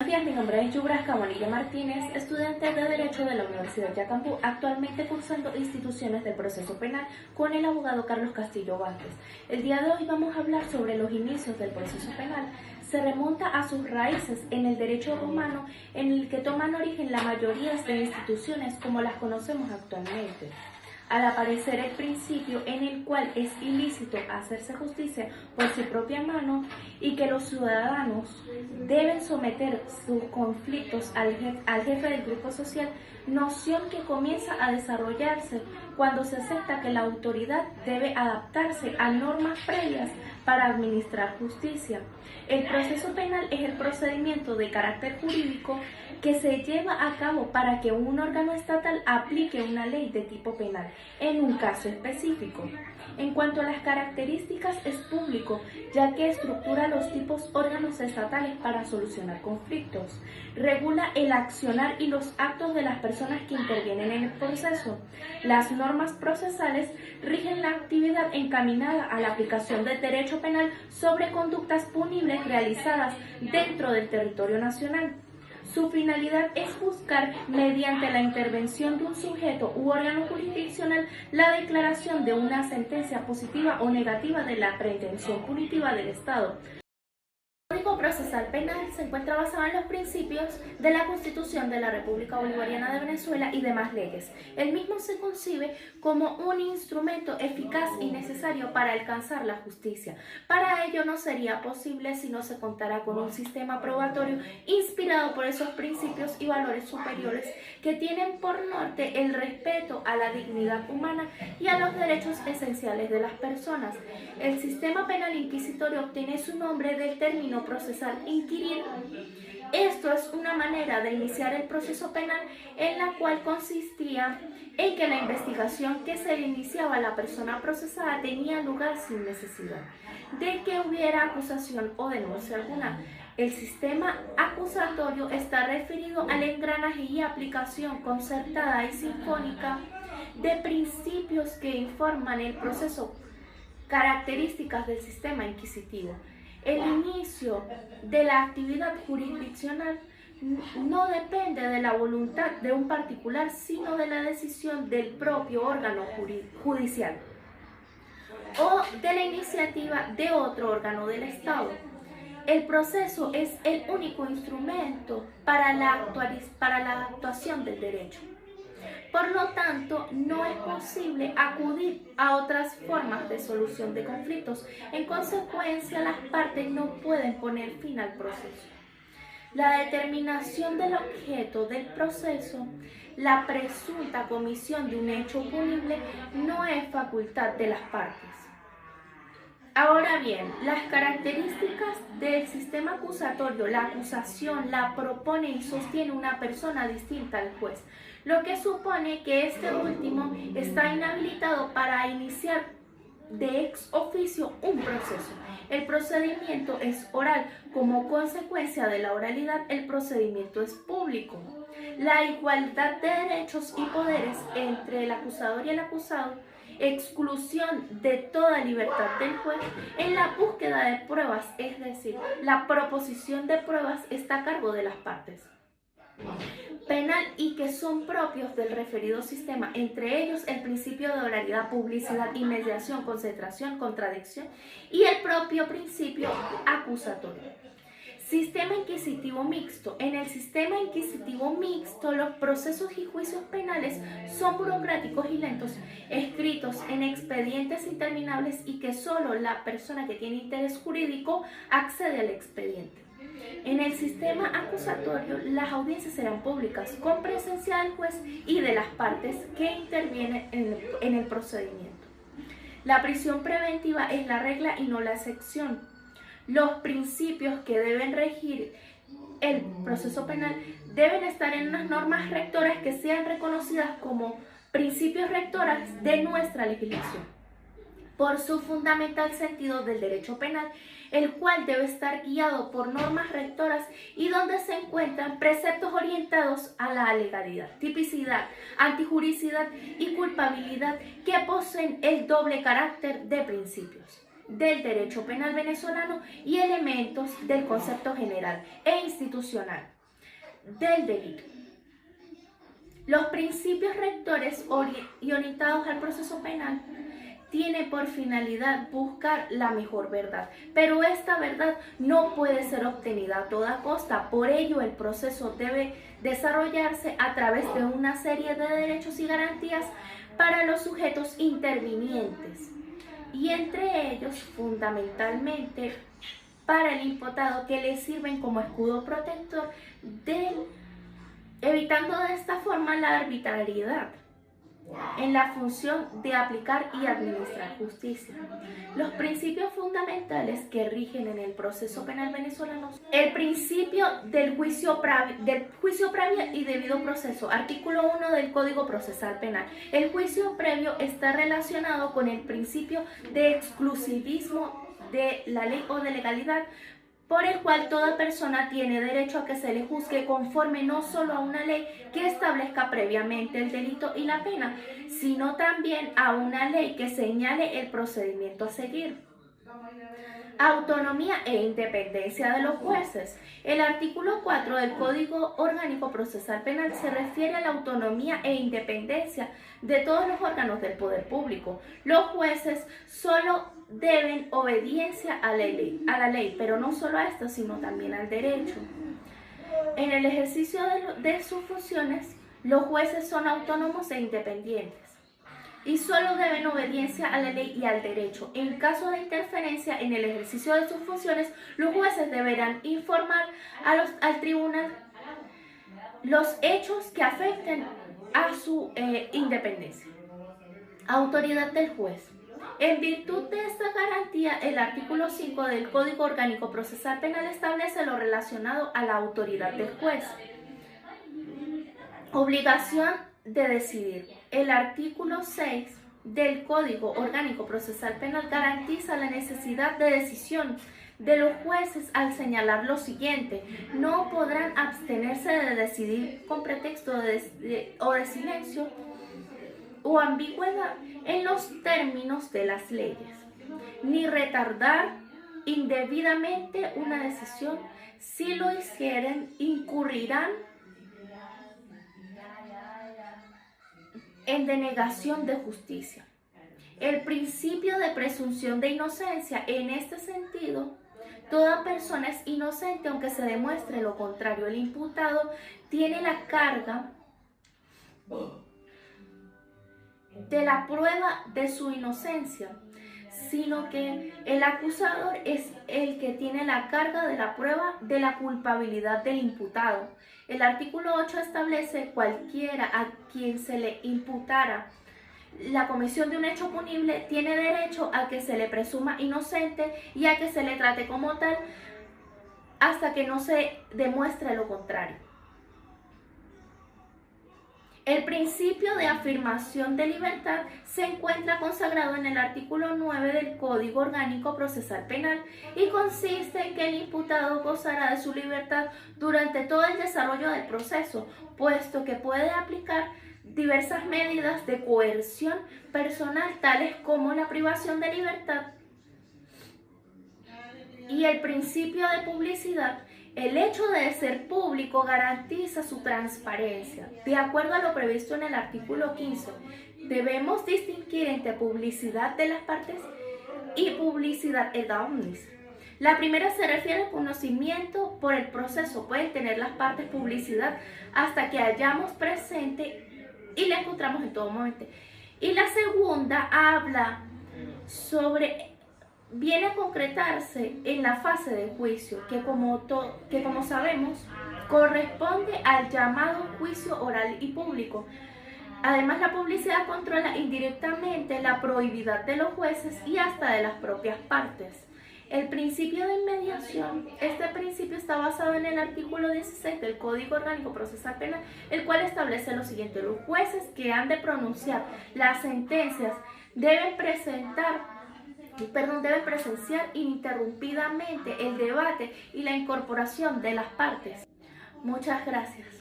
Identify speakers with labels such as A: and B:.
A: Buenos días, mi nombre es Yubrasca Bonilla Martínez, estudiante de Derecho de la Universidad Yacambú, actualmente cursando Instituciones del Proceso Penal con el abogado Carlos Castillo Vázquez. El día de hoy vamos a hablar sobre los inicios del proceso penal. Se remonta a sus raíces en el derecho romano, en el que toman origen la mayoría de instituciones como las conocemos actualmente. Al aparecer el principio en el cual es ilícito hacerse justicia por su propia mano y que los ciudadanos deben someter sus conflictos al jefe del grupo social, noción que comienza a desarrollarse cuando se acepta que la autoridad debe adaptarse a normas previas para administrar justicia. El proceso penal es el procedimiento de carácter jurídico que se lleva a cabo para que un órgano estatal aplique una ley de tipo penal en un caso específico. En cuanto a las características, es público, ya que estructura los tipos órganos estatales para solucionar conflictos. Regula el accionar y los actos de las personas que intervienen en el proceso. Las normas procesales rigen la actividad encaminada a la aplicación del derecho penal sobre conductas punibles realizadas dentro del territorio nacional. Su finalidad es buscar, mediante la intervención de un sujeto u órgano jurisdiccional, la declaración de una sentencia positiva o negativa de la pretensión punitiva del Estado. El Código Procesal Penal se encuentra basado en los principios de la Constitución de la República Bolivariana de Venezuela y demás leyes. El mismo se concibe como un instrumento eficaz y necesario para alcanzar la justicia. Para ello no sería posible si no se contara con un sistema probatorio inspirado por esos principios y valores superiores que tienen por norte el respeto a la dignidad humana y a los derechos esenciales de las personas. El sistema penal inquisitorio obtiene su nombre del término procesal inquirir. Esto es una manera de iniciar el proceso penal en la cual consistía en que la investigación que se le iniciaba a la persona procesada tenía lugar sin necesidad de que hubiera acusación o denuncia alguna. El sistema acusatorio está referido al engranaje y aplicación concertada y sinfónica de principios que informan el proceso, características del sistema inquisitivo. El inicio de la actividad jurisdiccional no depende de la voluntad de un particular, sino de la decisión del propio órgano judicial o de la iniciativa de otro órgano del Estado. El proceso es el único instrumento para la actuación del derecho. Por lo tanto, no es posible acudir a otras formas de solución de conflictos. En consecuencia, las partes no pueden poner fin al proceso. La determinación del objeto del proceso, la presunta comisión de un hecho punible, no es facultad de las partes. Ahora bien, las características del sistema acusatorio: la acusación la propone y sostiene una persona distinta al juez, lo que supone que este último está inhabilitado para iniciar de ex oficio un proceso. El procedimiento es oral. Como consecuencia de la oralidad, el procedimiento es público. La igualdad de derechos y poderes entre el acusador y el acusado, exclusión de toda libertad del juez en la búsqueda de pruebas, es decir, la proposición de pruebas está a cargo de las partes penal y que son propios del referido sistema, entre ellos el principio de oralidad, publicidad, inmediación, concentración, contradicción y el propio principio acusatorio. Sistema inquisitivo mixto. En el sistema inquisitivo mixto, los procesos y juicios penales son burocráticos y lentos, escritos en expedientes interminables y que solo la persona que tiene interés jurídico accede al expediente. En el sistema acusatorio, las audiencias serán públicas, con presencia del juez y de las partes que intervienen en el procedimiento. La prisión preventiva es la regla y no la excepción. Los principios que deben regir el proceso penal deben estar en unas normas rectoras que sean reconocidas como principios rectores de nuestra legislación, por su fundamental sentido del derecho penal, el cual debe estar guiado por normas rectoras y donde se encuentran preceptos orientados a la legalidad, tipicidad, antijuricidad y culpabilidad, que poseen el doble carácter de principios. del derecho penal venezolano y elementos del concepto general e institucional del delito. Los principios rectores y orientados al proceso penal tienen por finalidad buscar la mejor verdad, pero esta verdad no puede ser obtenida a toda costa. Por ello, el proceso debe desarrollarse a través de una serie de derechos y garantías para los sujetos intervinientes, y entre ellos, fundamentalmente, para el imputado, que le sirven como escudo protector evitando de esta forma la arbitrariedad en la función de aplicar y administrar justicia. Los principios fundamentales que rigen en el proceso penal venezolano: el principio del juicio previo y debido proceso, artículo 1 del Código Procesal Penal. El juicio previo está relacionado con el principio de exclusivismo de la ley o de legalidad, por el cual toda persona tiene derecho a que se le juzgue conforme no solo a una ley que establezca previamente el delito y la pena, sino también a una ley que señale el procedimiento a seguir. Autonomía e independencia de los jueces. El artículo 4 del Código Orgánico Procesal Penal se refiere a la autonomía e independencia de todos los órganos del poder público. Los jueces solo deben obediencia a la ley, pero no solo a esto, sino también al derecho. En el ejercicio de sus funciones, los jueces son autónomos e independientes y solo deben obediencia a la ley y al derecho. En caso de interferencia en el ejercicio de sus funciones, los jueces deberán informar al tribunal los hechos que afecten a su independencia. Autoridad del juez. En virtud de esta garantía, el artículo 5 del Código Orgánico Procesal Penal establece lo relacionado a la autoridad del juez. Obligación de decidir. El artículo 6 del Código Orgánico Procesal Penal garantiza la necesidad de decisión de los jueces al señalar lo siguiente: no podrán abstenerse de decidir con pretexto de silencio o ambigüedad en los términos de las leyes, ni retardar indebidamente una decisión. Si lo hicieren, incurrirán en denegación de justicia. El principio de presunción de inocencia. En este sentido, toda persona es inocente aunque se demuestre lo contrario. El imputado tiene la carga de la prueba de su inocencia, sino que el acusador es el que tiene la carga de la prueba de la culpabilidad del imputado. El artículo 8 establece: cualquiera a quien se le imputara la comisión de un hecho punible tiene derecho a que se le presuma inocente y a que se le trate como tal hasta que no se demuestre lo contrario. El principio de afirmación de libertad se encuentra consagrado en el artículo 9 del Código Orgánico Procesal Penal y consiste en que el imputado gozará de su libertad durante todo el desarrollo del proceso, puesto que puede aplicar diversas medidas de coerción personal, tales como la privación de libertad. Y el principio de publicidad. El hecho de ser público garantiza su transparencia. De acuerdo a lo previsto en el artículo 15, debemos distinguir entre publicidad de las partes y publicidad erga omnes. La primera se refiere al conocimiento por el proceso. Pueden tener las partes publicidad hasta que hallamos presente y la encontramos en todo momento. Y la segunda habla sobre... viene a concretarse en la fase de juicio, que como sabemos, corresponde al llamado juicio oral y público. Además, la publicidad controla indirectamente la probidad de los jueces y hasta de las propias partes. El principio de inmediación. Este principio está basado en el artículo 16 del Código Orgánico Procesal Penal, el cual establece lo siguiente: los jueces que han de pronunciar las sentencias deben presenciar ininterrumpidamente el debate y la incorporación de las partes. Muchas gracias.